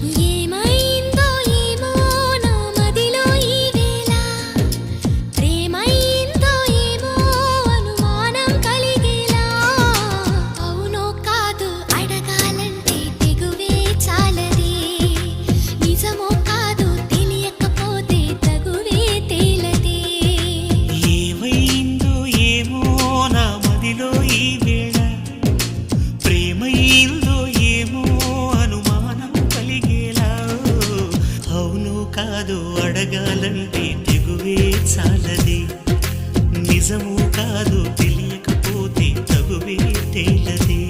ఏమైందో ఏమో నా మదిలో ఈ వేళ ప్రేమైందో ఏమో అనుమానం కలిగేలా అవునో కాదు అడగాలంటే తెగువే చాలదే నిజమో కాదు తెలియకపోతే తగువే తేలదే ఏమైందో ఏమో నా మదిలో ఈ వేళ ప్రేమైందో ఏమో అనుమానం కలిగేలా అవును కాదు అడగాలంటే తెగువే చాలది నిజము కాదు తెలియకపోతే తగువే తేలదే